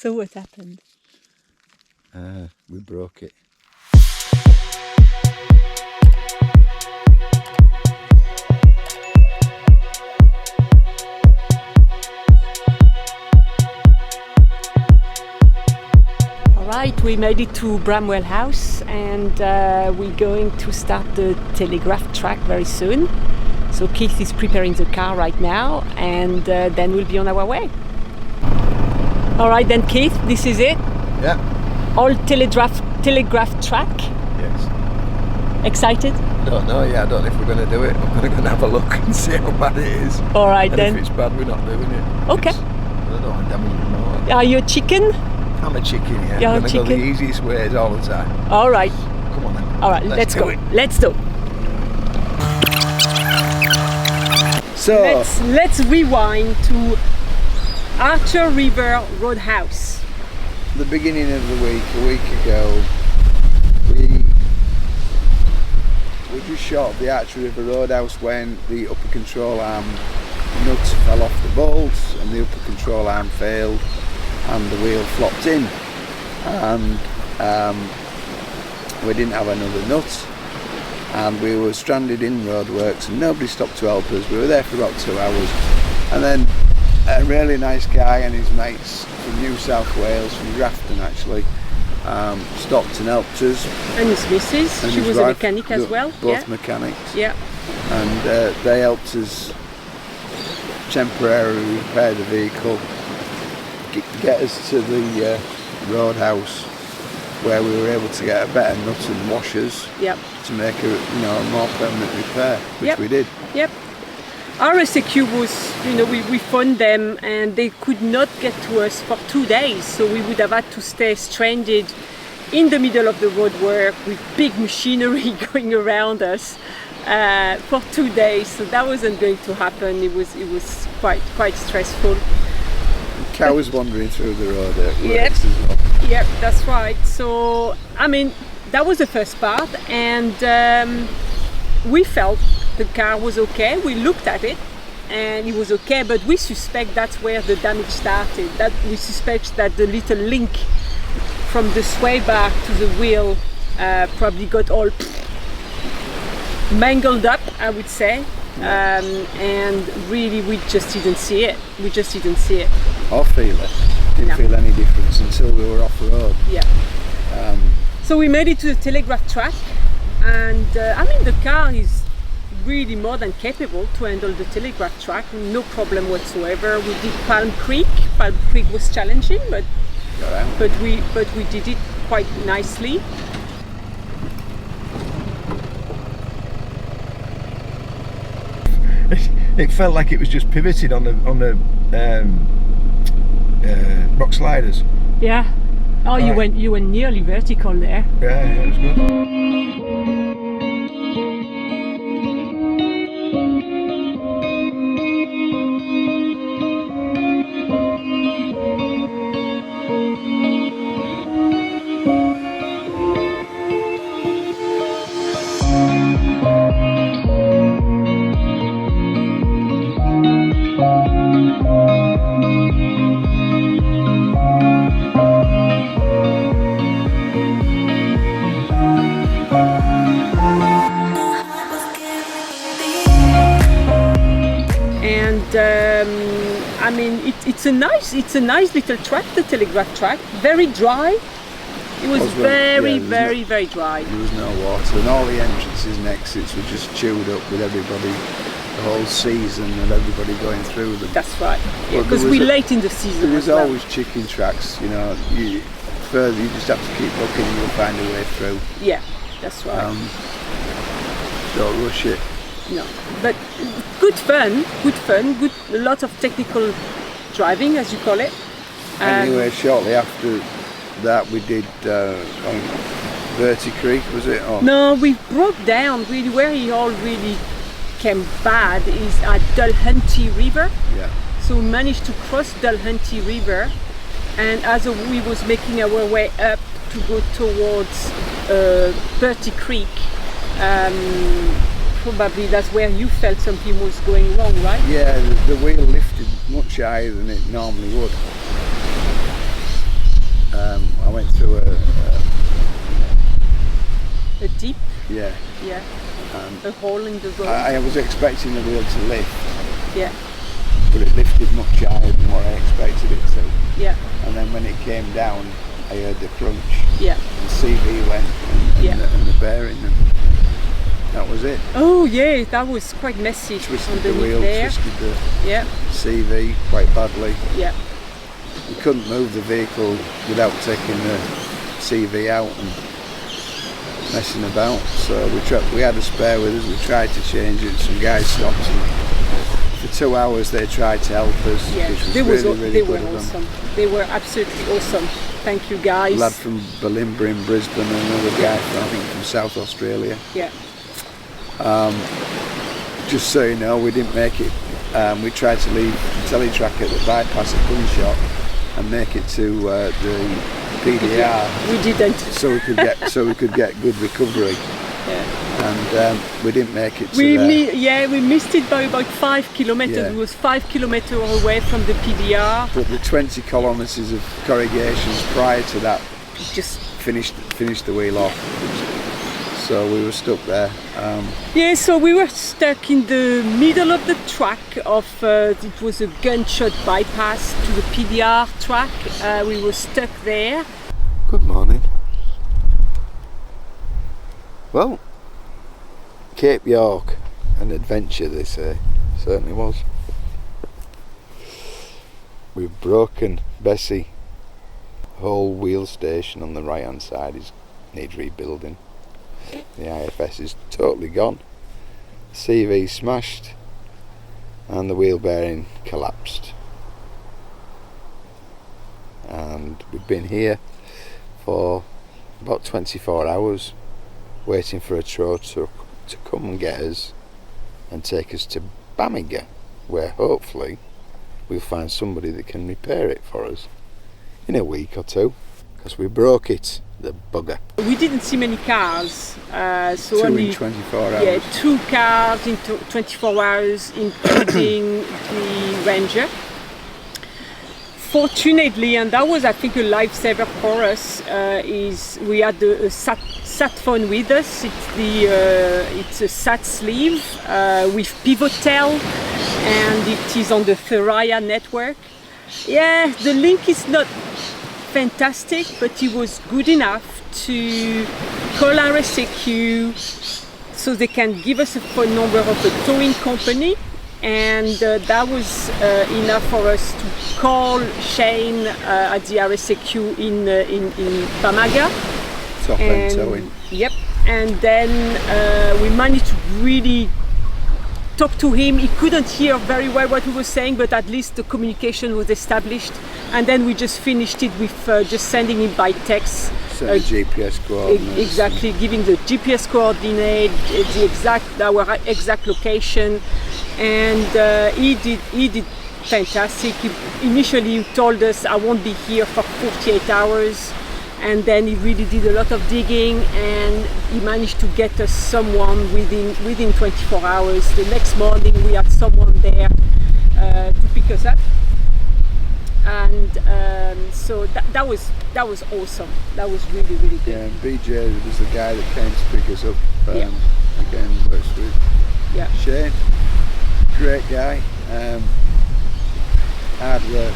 So what happened? We broke it. Alright, we made it to Bramwell House and we're going to start the Telegraph track very soon. So Keith is preparing the car right now and then we'll be on our way. Alright then Keith, this is it? Yeah. All Telegraph track? Yes. Excited? I don't know, I don't know if we're going to do it. I'm going to go and have a look and see how bad it is. Alright and then. if it's bad, we're not doing it. Okay. I don't want to damage the motor. Are you a chicken? I'm a chicken, yeah. You're I'm a going to go chicken? the easiest ways all the time. Alright. Come on then. Alright, let's go. do it. Let's go. So, Let's rewind to Archer River Roadhouse. the beginning of the week, a week ago, we just shot of the Archer River Roadhouse when the upper control arm nuts fell off the bolts and the upper control arm failed and the wheel flopped in, and we didn't have another nut and we were stranded in roadworks and nobody stopped to help us. We were there for about 2 hours and then a really nice guy and his mates from New South Wales, from Grafton actually, stopped and helped us. And his missus, And she his was a wife, mechanic as well. Both mechanics. Yeah. And they helped us temporarily repair the vehicle, get us to the roadhouse where we were able to get a better nut and washers Yep. to make a more permanent repair, which we did. Yep. RACQ was, we phoned them and they could not get to us for 2 days, so we would have had to stay stranded in the middle of the roadwork with big machinery going around us for 2 days. So that wasn't going to happen. It was quite stressful. Cows wandering through the road at Yep. works as well. Yep, that's right. So that was the first part, and we felt the car was okay. We looked at it and it was okay, but we suspect that's where the damage started. That we suspect that the little link from the sway bar to the wheel probably got all mangled up, I would say. And really we just didn't see it. Or feel it. Didn't feel any difference until we were off the road. Yeah. So we made it to the Telegraph track, and the car is really more than capable to handle the Telegraph track, no problem whatsoever. We did Palm Creek. Palm Creek was challenging, but we did it quite nicely. It felt like it was just pivoted on the rock sliders. Yeah. Oh, right. You went nearly vertical there. Yeah, it was good. It's a nice little track, the Telegraph track. Very dry. It was very dry. There was no water, and all the entrances and exits were just chewed up with everybody, the whole season, and everybody going through them. That's right. Yeah, because we're late in the season. There was always chicken tracks, further you just have to keep looking and you'll find a way through. Yeah, that's right. Don't rush it. No, but good fun, a lot of technical driving, as you call it. Anyway, shortly after that we did on Bertie Creek, was it? Or? No, we broke down really. Where it all really came bad is at Dulhunty River. Yeah. So we managed to cross Dulhunty River, and as we was making our way up to go towards Bertie Creek, probably that's where you felt something was going wrong, right? Yeah, the wheel lifted much higher than it normally would. Yeah. Yeah. A hole in the road. I was expecting the wheel to lift, Yeah. but it lifted much higher than what I expected it to. Yeah. And then when it came down, I heard the crunch. Yeah. The CV went and the bearing, and that was it. Oh yeah, that was quite messy. Twisted the underneath wheel, there. twisted the Yeah. CV quite badly. Yeah. We couldn't move the vehicle without taking the CV out and messing about. So we had a spare with us. We tried to change it. Some guys stopped, and for 2 hours they tried to help us, Yeah. which was They really were good of them. awesome. They were absolutely awesome. Thank you guys. Lad from Ballymbre in Brisbane, and another guy from South Australia. Yeah. Just so you know, we didn't make it. We tried to leave the Teletrack at the bypass at Gunshot and make it to the PDR. We didn't. So we could get good recovery. Yeah. And we didn't make it to there. We missed it by about 5 kilometers. Yeah. It was 5 kilometers away from the PDR. But the 20 kilometres of corrugations prior to that Just finished the wheel off. So we were stuck there. yeah, so we were stuck in the middle of the track of it was a gunshot bypass to the PDR track. We were stuck there. Good morning. Well, Cape York, an adventure they say, certainly was. We've broken Bessie. Whole wheel station on the right hand side needs rebuilding. The IFS is totally gone. CV smashed and the wheel bearing collapsed. And we've been here for about 24 hours waiting for a tow truck to come and get us and take us to Bamaga, where hopefully we'll find somebody that can repair it for us in a week or two, because we broke it, the bugger. We didn't see many cars, so Two only in 24 hours. Yeah, 2 cars in 24 hours, including the Ranger. Fortunately, and that was I think a lifesaver for us, is we had a sat phone with us. It's a sat sleeve with Pivotel, and it is on the Thuraya network. Yeah, the link is not fantastic, but it was good enough to call RACQ so they can give us a phone number of a towing company, and that was enough for us to call Shane at the RACQ in Bamaga. Top end towing. Yep, and then we managed to really talk to him. He couldn't hear very well what we were saying, but at least the communication was established. And then we just finished it with just sending him by text. Send GPS coordinates. Exactly, giving the GPS coordinate, our exact location, and he did fantastic. Initially he told us I won't be here for 48 hours. And then he really did a lot of digging, and he managed to get us someone within 24 hours. The next morning we had someone there to pick us up, and so that was awesome. That was really good. Yeah, and BJ was the guy that came to pick us up. Yeah. Again, works with Shane. Great guy. Hard work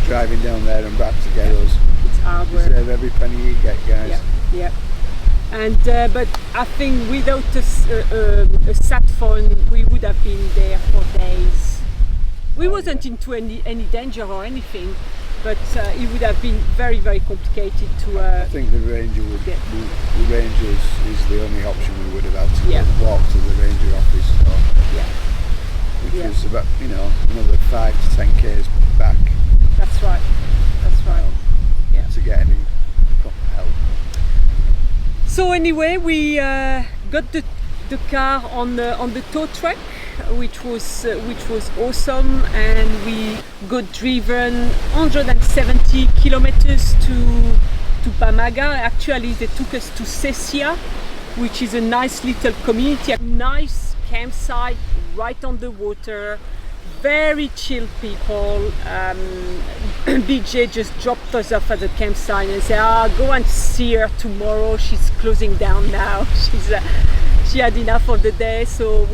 driving down there and back to get us. Hard work. Deserve every penny you get, guys. Yeah. And but I think without a sat phone, we would have been there for days. We wasn't into any danger or anything, but it would have been very, very complicated to. I think the Ranger would get. The Rangers is the only option we would have had to walk to the Ranger office. Which is about another 5 to 10 k's back. That's right. To get any help. So anyway, we got the car on the tow truck, which was awesome, and we got driven 170 kilometers to Bamaga. Actually, they took us to Sesia, which is a nice little community, a nice campsite right on the water, very chill people. BJ just dropped us off at the campsite and said, go and see her tomorrow. She's closing down now. She had enough of the day, so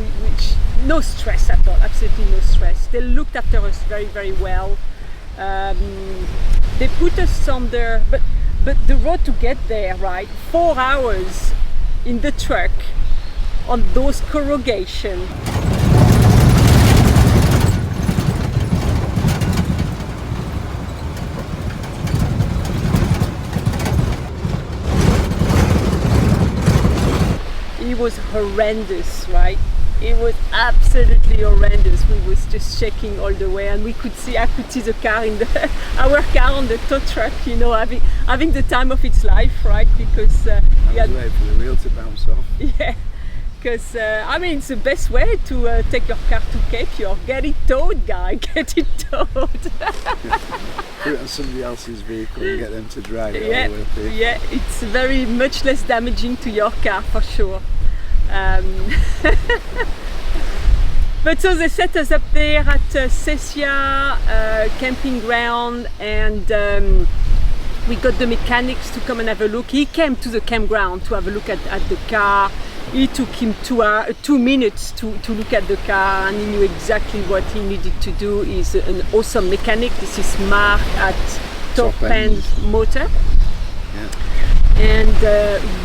no stress at all, absolutely no stress. They looked after us very, very well. They put us on there, but the road to get there, right? 4 hours in the truck on those corrugation. It was horrendous, right? It was absolutely horrendous. We was just shaking all the way, and I could see the car our car on the tow truck, you know, having the time of its life, right? Because we had to wait for the wheel to bounce off. Yeah, because I mean, it's the best way to take your car to Cape York. Get it towed, guy. Get it towed. Put it on somebody else's vehicle and get them to drive it all the way up here. Yeah, it's very much less damaging to your car for sure. But so they set us up there at Sesia camping ground, and we got the mechanics to come and have a look. He came to the campground to have a look at the car. It took him 2 minutes to look at the car, and he knew exactly what he needed to do. He's an awesome mechanic. This is Mark at Top End Motor. Yeah. And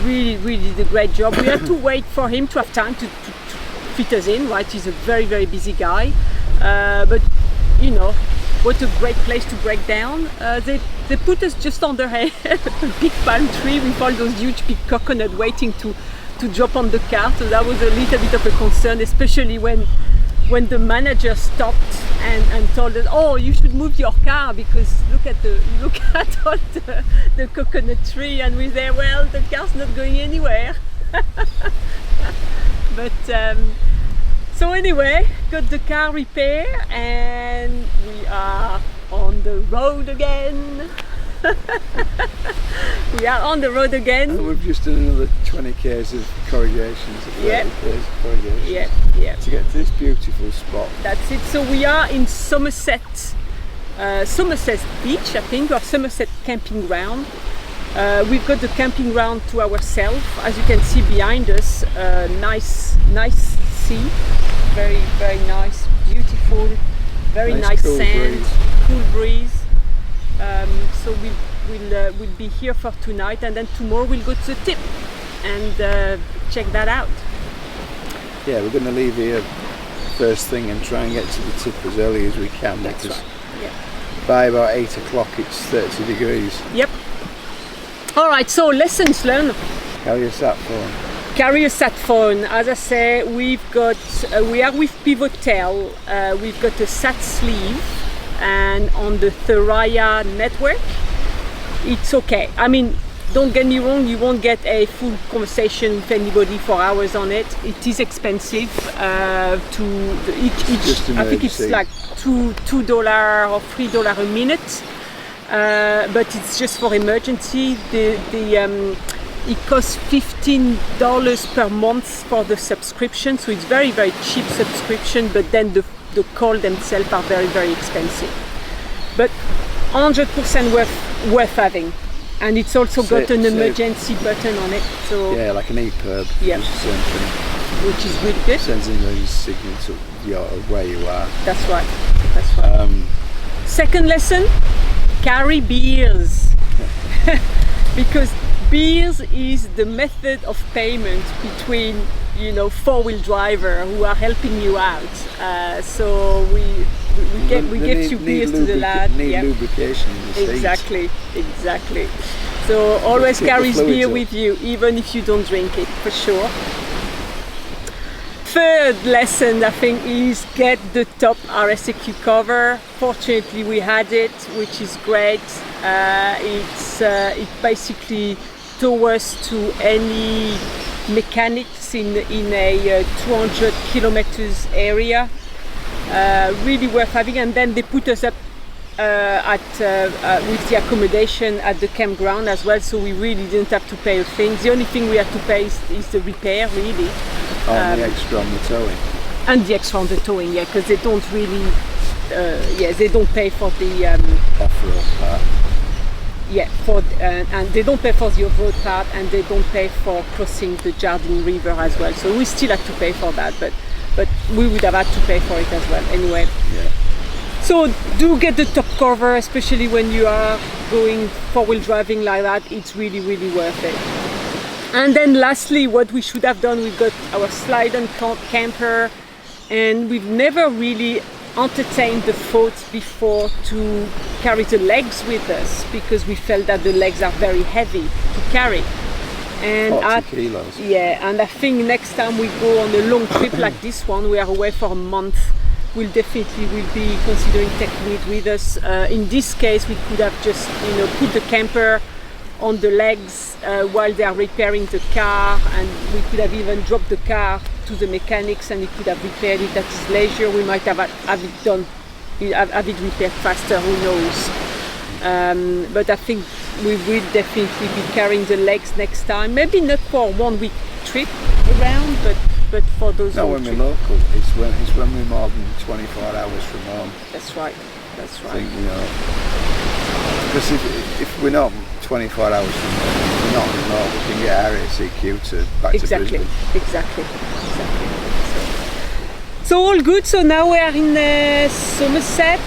really did a great job. We had to wait for him to have time to fit us in, right? He's a very, very busy guy. But, you know, what a great place to break down. They put us just under a big palm tree with all those huge big coconut waiting to drop on the car. So that was a little bit of a concern, especially when the manager stopped and told us, oh, you should move your car because look at all the coconut tree, and we're there, well, the car's not going anywhere. But so anyway, got the car repaired and we are on the road again. We are on the road again. And we've just done another 20 k's of corrugations, 30 k's of corrugations. Yeah. To get to this beautiful spot. That's it. So we are in Somerset Beach, I think, or Somerset Camping Ground. We've got the camping ground to ourselves. As you can see behind us, nice sea, very, very nice, beautiful, very nice cool sand, breeze. Cool breeze. So we'll be here for tonight, and then tomorrow we'll go to the tip and check that out. Yeah, we're going to leave here first thing and try and get to the tip as early as we can. That's because right. Yeah. By about 8 o'clock it's 30 degrees. Yep. All right, so lessons learned. Carry a sat phone. Carry a sat phone. As I say, we are with Pivotel. We've got a sat sleeve, and on the Thuraya network, it's okay. I mean, don't get me wrong, you won't get a full conversation with anybody for hours on it. It is expensive. I think it's like $2 or $3 a minute. But it's just for emergency. It costs $15 per month for the subscription, so it's very, very cheap subscription, but then the calls themselves are very, very expensive. But 100% worth having. And it's also got an emergency button on it. So yeah, like an EPIRB. Yeah. Which is really good. Sends in those signals to where you are. That's right. Second lesson, carry beers. Because beers is the method of payment between, four-wheel driver who are helping you out. So we give you beers to the lad. Need lubrication in the seat. Exactly. So always carry beer with you, even if you don't drink it, for sure. Third lesson, I think, is get the top RACQ cover. Fortunately, we had it, which is great. It basically tows us to any mechanics in a 200 kilometers area. Really worth having, and then they put us up with the accommodation at the campground as well, so we really didn't have to pay a thing. The only thing we had to pay is the repair, really. And the extra on the towing. And the extra on the towing, yeah, because they don't really they don't pay for the off-road part. and they don't pay for the off-road part, and they don't pay for crossing the Dulhunty River as well. So we still had to pay for that, but we would have had to pay for it as well anyway. Yeah. So do get the top cover, especially when you are going four-wheel driving like that. It's really, really worth it. And then lastly, what we should have done, we've got our slide-on camper, and we've never really entertained the thought before to carry the legs with us, because we felt that the legs are very heavy to carry. And 40 kilos. Yeah, and I think next time we go on a long trip like this one, we are away for a month, we'll definitely be considering taking it with us. In this case, we could have just put the camper on the legs while they are repairing the car, and we could have even dropped the car to the mechanics and he could have repaired it at his leisure. We might have it done, have it repaired faster, who knows. But I think we will definitely be carrying the legs next time. Maybe not for 1 week trip around, but for those. No, when we're local, it's when we're more than 24 hours from home. That's right. That's right. I think, because if we're not 24 hours from home, we're not remote, we can get RACQ back to Brisbane. Exactly. So all good. So now we are in Somerset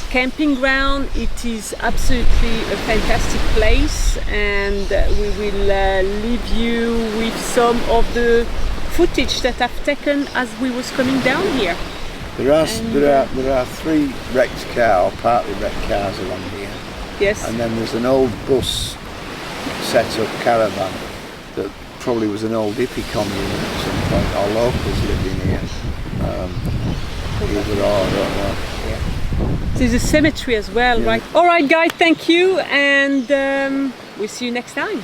camping ground. It is absolutely a fantastic place, and we will leave you with some of the footage that I've taken as we was coming down here. There are 3 wrecked cars, or partly wrecked cars along here. Yes. And then there's an old bus set-up caravan that probably was an old hippie commune at some point, or locals living here. Either or, I don't know. Yeah. There's a cemetery as well, right? All right, guys, thank you, and we'll see you next time.